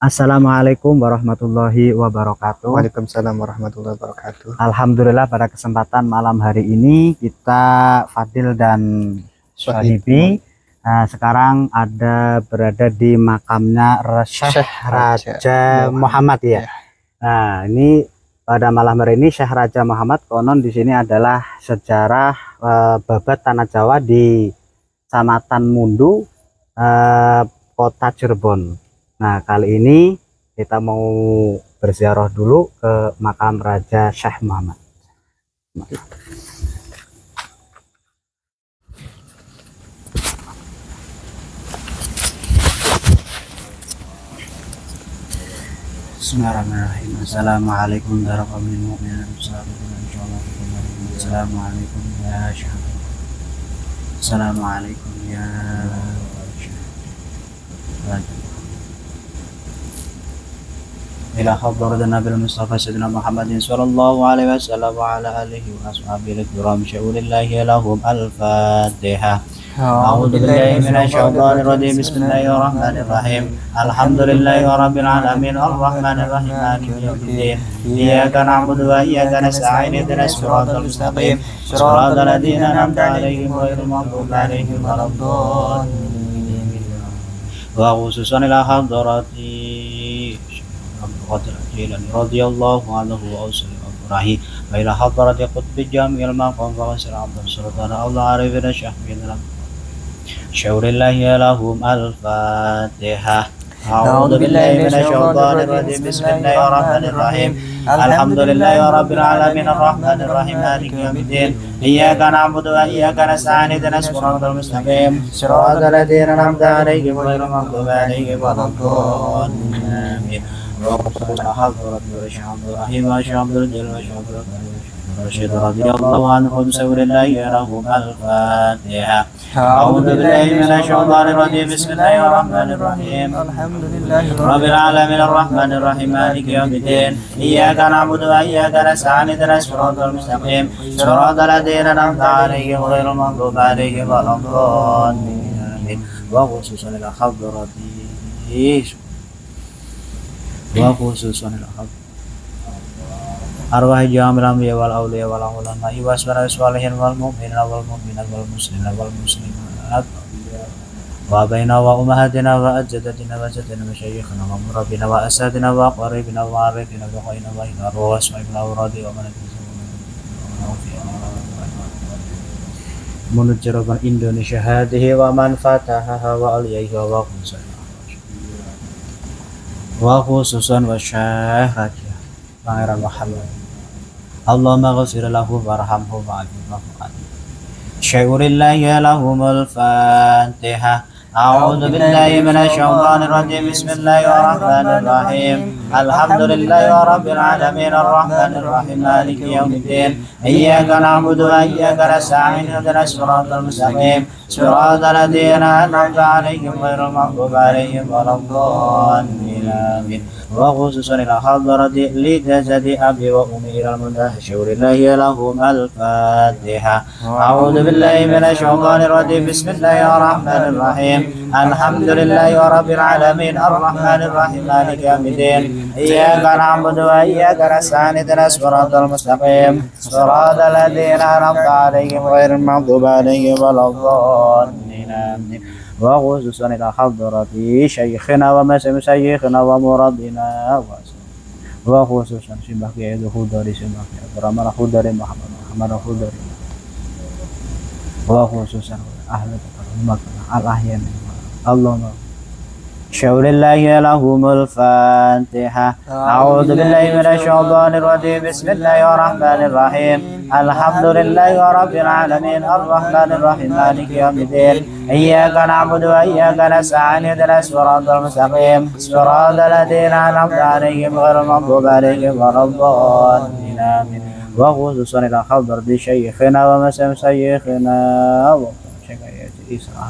Assalamualaikum warahmatullahi wabarakatuh. Waalaikumsalam warahmatullahi wabarakatuh. Alhamdulillah pada kesempatan malam hari ini kita Fadil dan Sohibi sekarang berada di makamnya Syekh Raja Muhammad ya. Nah, ini pada malam hari ini Syekh Raja Muhammad konon di sini adalah sejarah babat tanah Jawa di Kecamatan Mundu, Kota Cirebon. Nah, kali ini kita mau berziarah dulu ke makam Raja Syekh Muhammad. Bismillahirrahmanirrahim. Assalamualaikum warahmatullahi wabarakatuh. Assalamualaikum ya Syekh. Assalamualaikum ya Syekh. إلى حضرة النبي المصطفى سيدنا محمد صلى الله عليه وسلم وعلى آله وأصحابه الكرام شؤون الله لهم الفاتحة. أعوذ بالله من الشيطان الرجيم بسم الله الرحمن الرحيم الحمد لله رب العالمين الرحمن الرحيم مالك يوم الدين إياك نعبد وإياك نستعين اهدنا الصراط المستقيم صراط الذين أنعمت عليهم غير المغضوب عليهم ولا الضالين. وخصوصا إلى حضرة رضي الله عنه وأوصل أمره وإلى حضرة قطب الجامع المقام فغسل عبد السلطان الله عارفين شهمين شعور الله لهم الفاتحة. أعوذ بالله من الشيطان الرجيم بسم الله الرحمن الرحيم الحمد لله رب العالمين الرحمن الرحيم مالك يوم الدين إياك نعبد وإياك نستعين اهدنا الصراط المستقيم صراط الذين أنعمت عليهم غير المغضوب عليهم ولا الضالين. حضرة عبد الرحيم وعبد الجل وعبد الرشيد رضي الله عنهم سور الله لهم الفاتحة. أعوذ بالله من الشيطان الرجيم بسم الله الرحمن الرحيم الحمد لله رب العالمين الرحمن الرحيم مالك يوم الدين إياك نعبد وإياك نستعين اهدنا الصراط المستقيم صراط الذين أنعمت عليهم غير المغضوب عليهم ولا الضالين. وخصوصا إلى حضرة وخصوصا أرواح جامع الأنبياء والأولياء والعلماء وأسماء الصالحين والمؤمنين والمؤمنات والمسلمين والمسلمات وأبينا وأمهاتنا وأجدادنا وجدنا مشايخنا ومربينا وأساتذتنا وأقاربنا ومعارفنا وأخوينا وإلى الروح وأسمائنا وراضي ومن منجربا إندونيسيا هذه ومن فتحها وأوليائها وخصوصا وخصوصا والشيخ راجع Pangeran Muhammad Allahumma ghafir lahu warhamhu wa'afihhu sya'urillahi lahumul fatihah. أعوذ بالله من الشيطان الرجيم بسم الله الرحمن الرحيم الحمد لله رب العالمين الرحمن الرحيم مالك يوم الدين إياك نعبد وإياك نستعين اهدنا الصراط المستقيم صراط الذين أنعمت عليهم غير المغضوب عليهم ولا الضالين آمين. وخصوصا إلى حضرة لجسد أبي وأمي إلى المنتهى شعور الله لهم الفاتحة. أعوذ بالله من الشيطان الرجيم بسم الله الرحمن الرحيم الحمد لله رب العالمين الرحمن الرحيم مالك يوم الدين إياك نعبد وإياك نستعين اهدنا الصراط المستقيم صراط الذين أنعمت عليهم غير المغضوب عليهم ولا الضالين آمين. وخصوصا إلى حضرة شيخنا ومشايخنا ومربينا وخصوصا شبه قيد خضري شبه رمى خضري محمد خضري وخصوصا أهل مكة الأحيان اللهم شعور الله لهم الفاتحة. أعوذ بالله من الشيطان الرجيم بسم الله الرحمن الرحيم الحمد لله رب العالمين الرحمن الرحيم مالك يوم الدين إياك نعبد وإياك نستعين اهدنا الصراط المستقيم صراط الذين أنعمت عليهم غير المغضوب عليهم ولا الضالين آمين. وخصوصا إلى حضرة شيخنا ومشايخنا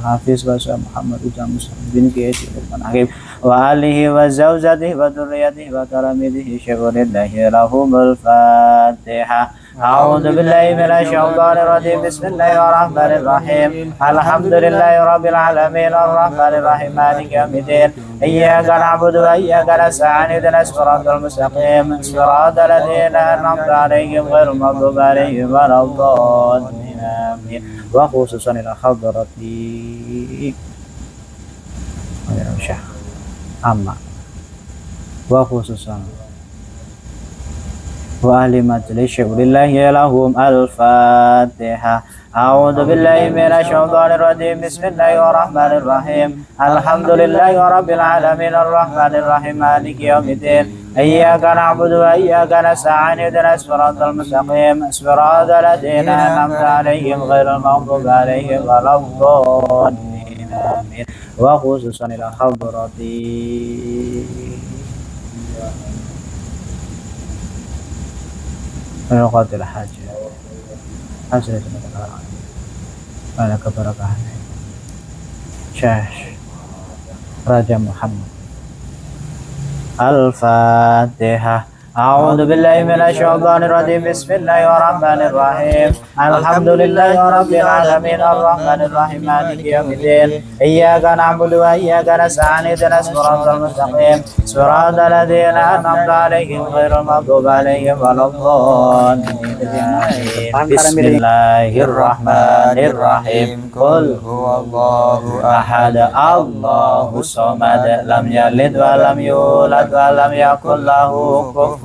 Hafiz Basyar Muhammad Ujang Muslim bin Qiyasi Lukman Hakim wa alihi wa zawjatihi wa dhurriyyatihi wa talamidhihi syuhurillahi lahumul fatihah. أعوذ بالله من الشيطان الرجيم بسم الله الرحمن الرحيم الحمد لله رب العالمين الرحمن الرحيم مالك يوم الدين إياك نعبد وإياك نستعين اهدنا الصراط المستقيم صراط الذين أنعمت عليهم غير المغضوب عليهم ولا الضالين آمين وخصوصا إلى حضرة الشيخ أما وخصوصا وأهل مجلس ولله لهم الفاتحة أعوذ بالله من الشيطان الرجيم بسم الله الرحمن الرحيم الحمد لله رب العالمين الرحمن الرحيم مالك يوم الدين إياك نعبد وإياك نستعين اهدنا الصراط المستقيم صراط الذين أنعمت عليهم غير المغضوب عليهم ولا الضالين آمين وخصوصا إلى حضرة نقاط الحاجة حسنة ولك بركة شاش راجع محمد الفاتحة أعوذ بالله من الشيطان الرجيم بسم الله الرحمن الرحيم الحمد لله رب العالمين الرحمن الرحيم مالك يوم الدين إياك نعبد وإياك نستعين اهدنا الصراط المستقيم صراط الذين أنعمت عليهم غير المغضوب عليهم ولا الضالين بسم الله الرحمن الرحيم قل هو الله أحد الله الصمد لم يلد ولم يولد ولم يكن له كفوا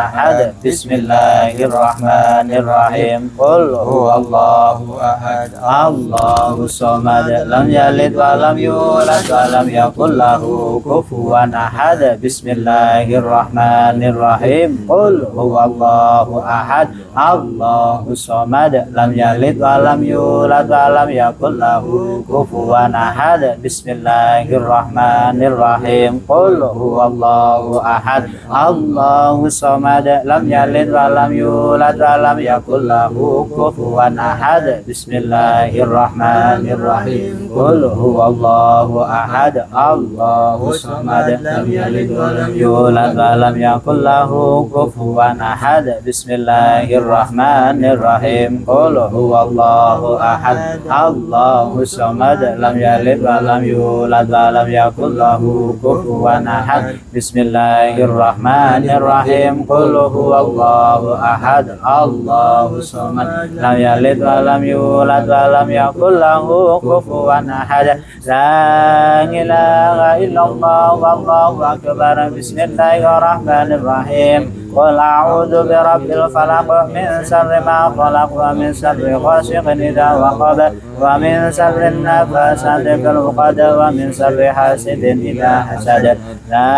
أحد بسم الله الرحمن الرحيم قل هو الله أحد الله الصمد لم يلد ولم يولد ولم يكن له كفوا أحد بسم الله الرحمن الرحيم قل هو الله أحد الله الصمد لم يلد ولم يولد ولم يكن له كفوا أحد بسم الله الرحمن الرحيم قل هو الله أحد الله الصمد لم يلد ولم يولد ولم يكن له كفوا أحد بسم الله الرحمن الرحيم قل هو الله أحد الله الصمد لم يلد ولم يولد ولم يكن له كفوا أحد بسم الله الرحمن الرحيم قل هو الله أحد الله الصمد لم يلد ولم يولد ولم يكن له كفوا أحد بسم الله الرحمن الرحيم قل هو الله أحد الله الصمد لم يلد ولم يولد ولم يكن له كفوا أحد لا إله إلا الله والله أكبر بسم الله الرحمن الرحيم قل أعوذ برب الفلق من شر ما خلق ومن شر غاسق إذا وقب ومن شر النفاثات في العقد ومن شر حاسد إذا حسد لا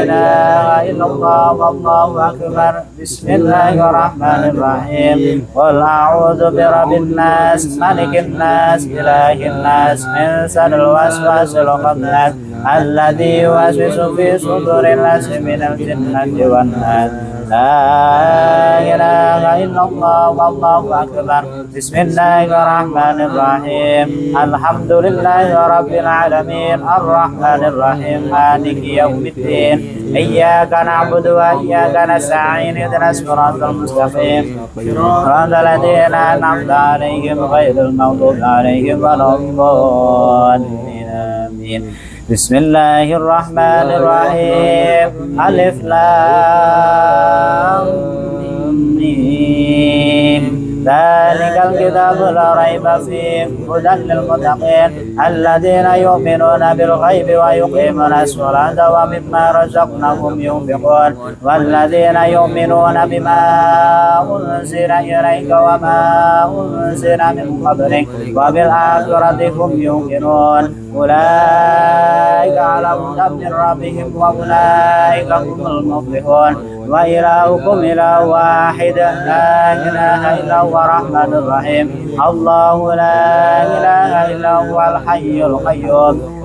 إله إلا الله والله أكبر بسم الله الرحمن الرحيم قل أعوذ برب الناس ملك الناس إله الناس من شر الوسواس الخناس الذي يوسوس في صدور الناس من الجنة والناس لا إله إلا الله والله أكبر بسم الله الرحمن الرحيم الحمد لله رب العالمين الرحمن الرحيم مالك يوم الدين إياك نعبد وإياك نستعين اهدنا الصراط المستقيم صراط الذين أنعمت عليهم غير المغضوب عليهم ولا الضالين آمين بسم الله الرحمن الرحيم ألف لام ميم ذلك الكتاب لا ريب فيه هدى للمتقين الذين يؤمنون بالغيب ويقيمون الصلاة ومما رزقناهم ينفقون والذين يؤمنون بما أنزل إليك وما أنزل من قبلك وبالآخرة هم يوقنون أولئك على هدى من ربهم وأولئك هم المفلحون وإلهكم إله واحد لا إله إلا هو الرحمن الرحيم الله لا إله إلا هو الحي القيوم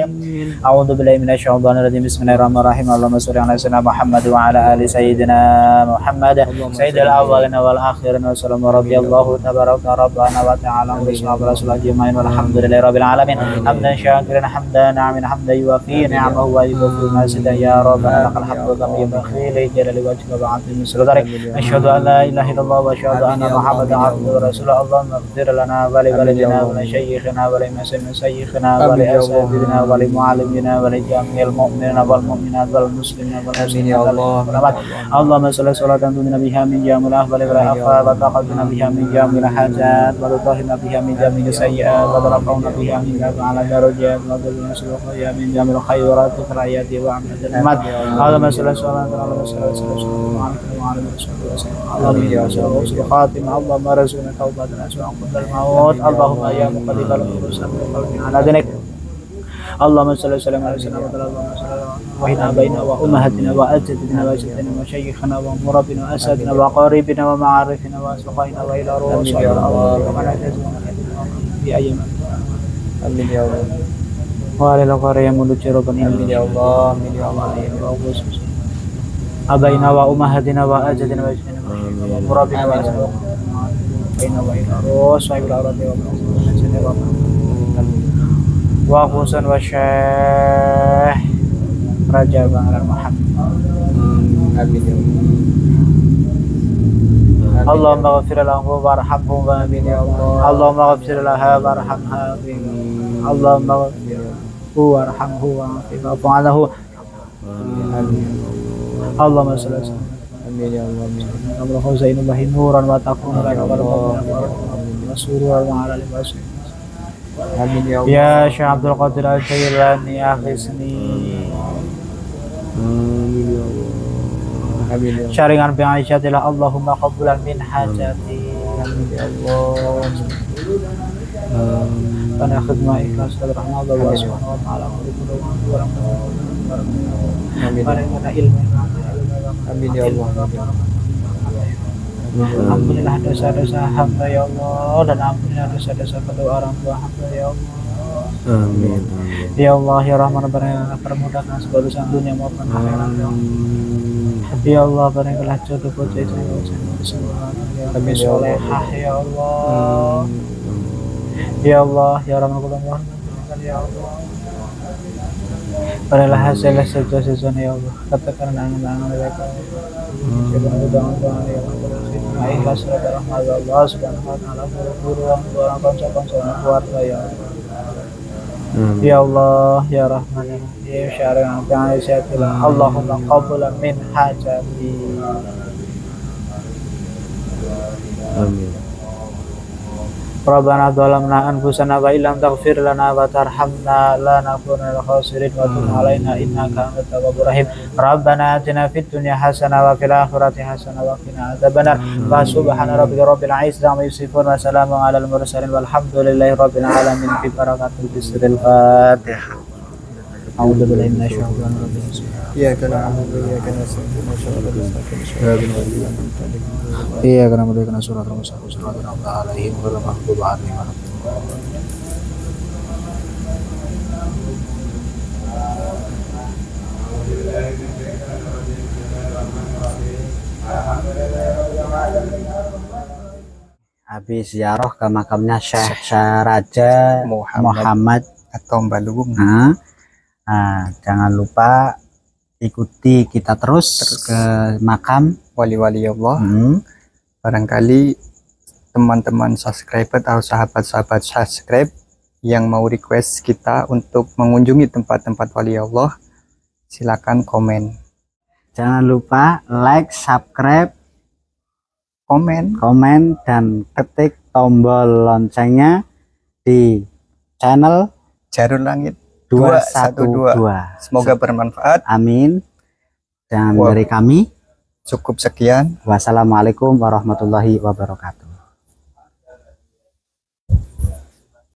الرجيم أعوذ بالله من الشيطان الرجيم بسم الله الرحمن الرحيم اللهم صل على سيدنا محمد وعلى آل سيدنا محمد سيد الأولين والآخرين وسلم رضي الله تبارك ربنا وتعالى ورسول رسول أجمعين والحمد لله رب العالمين حمدا شاكرا حمدا ناعما حمدا يوافي نعمه ويكفي مزيدا يا ربنا لك الحمد كما ينبغي لجلال وجهك وعظيم سلطانك أشهد أن لا إله إلا الله وأشهد أن محمدا عبده ورسوله اللهم اغفر لنا ولوالدينا ولشيخنا ولمشايخنا ولأساتذتنا ولمعلمينا ولجميع المؤمنين والمؤمنات والمسلمين والمسلمات والمسلمات اللهم صل صلاة تنجينا بها من جميع الأهوال والآفات وتقبلنا بها من جميع الحاجات وتطهرنا بها من جميع السيئات وترفعنا بها من جميع على درجات وتجعلنا سلوكها من جميع الخيرات في الحياة وعمل الأمات اللهم صل صلاة اللهم صل خاتم اللهم رزقنا توبتنا قبل الموت اللهم يا مقلب القلوب على دينك اللهم صل وسلم على سيدنا محمد اللهم صل وحنا بين وامهاتنا واجدادنا وجدنا وشيخنا ومربنا واساتذتنا وقاربنا ومعارفنا واصدقائنا والى رؤوس الله في ايام Amin ya Allah. وعلى القرى يمد ربنا Amin ya Allah. Amin ya Allah. أبينا وأمهاتنا وأجدادنا وجدنا ومربنا وأساتذتنا وإلى رؤوس الأرض وخصوصا والشيخ رجب على محمد Amin ya Allah. اللهم اغفر له وارحمه Amin ya Allah. اللهم اغفر لها وارحمها اللهم اغفره وارحمه واعف عنه اللهم صل وسلم Amin ya Allah. Amin. اللهم زين الله نورا وتكون لنا وسرورا وعلى لباس Amin ya Allah. يا شيخ عبد القادر الجيلاني أغثني Amin ya Allah. Amin ya Allah. شارعا بعيشتي اللهم قبلا من حاجتي Amin ya Allah. فانا خدمة إخلاص الرحمن الله سبحانه وتعالى Amin. ولنا علم Amin ya Allah. Alhamdulillah dosa-dosa hamba ya Allah dan ampunilah dosa-dosa kedua orang tua hamba ya Allah. Amin. Ya Allah ya Rahman permudahkan segala urusan dunia maupun akhirat ya Allah. Ya Allah berikanlah jodoh buat itu semua Amin ya Allah. solehah ya Allah. Ya Allah ya Rahman ya Allah. Berilah hasil sesuatu ya Allah. Katakan angan-angan mereka. Jangan doa-doa ya Allah. Ikhlas rahmat Allah subhanahu wa ta'ala guru orang konco-konco keluarga ya Allah. Ya Allah ya Rahman ya syari'an ta'ala Allahumma qabula min hajati. Amin. Rabbana dhalamna anfusana wa illam taghfir lana wa tarhamna lanakunanna minal khasirin wa tub alaina innaka antat tawwabur rahim. Rabbana atina fid dunya hasanah wa fil akhirati hasanah wa qina adzabannar. Wa subhana rabbika rabbil izzati amma yasifun wa salamun alal mursalin walhamdulillahi rabbil alamin fi barakatil bisril fatihah. A'udzu billahi minasy syaithanir rajim. Iyyaka na'budu wa iyyaka nasta'in Iya karena mereka kena surat al-Mustaqim surat al-Alaihim wa al-Mahbub alaihim wa habis ziarah ke makamnya Syekh Syaraja Muhammad atau Balung. Jangan lupa ikuti kita terus ke makam Wali-wali Allah. Barangkali teman-teman subscriber atau sahabat-sahabat subscribe yang mau request kita untuk mengunjungi tempat-tempat wali Allah, silakan komen. Jangan lupa like, subscribe, komen dan ketik tombol loncengnya di channel Jarur Langit 212. Semoga bermanfaat. Amin. Dan dari kami cukup sekian. wassalamualaikum warahmatullahi wabarakatuh.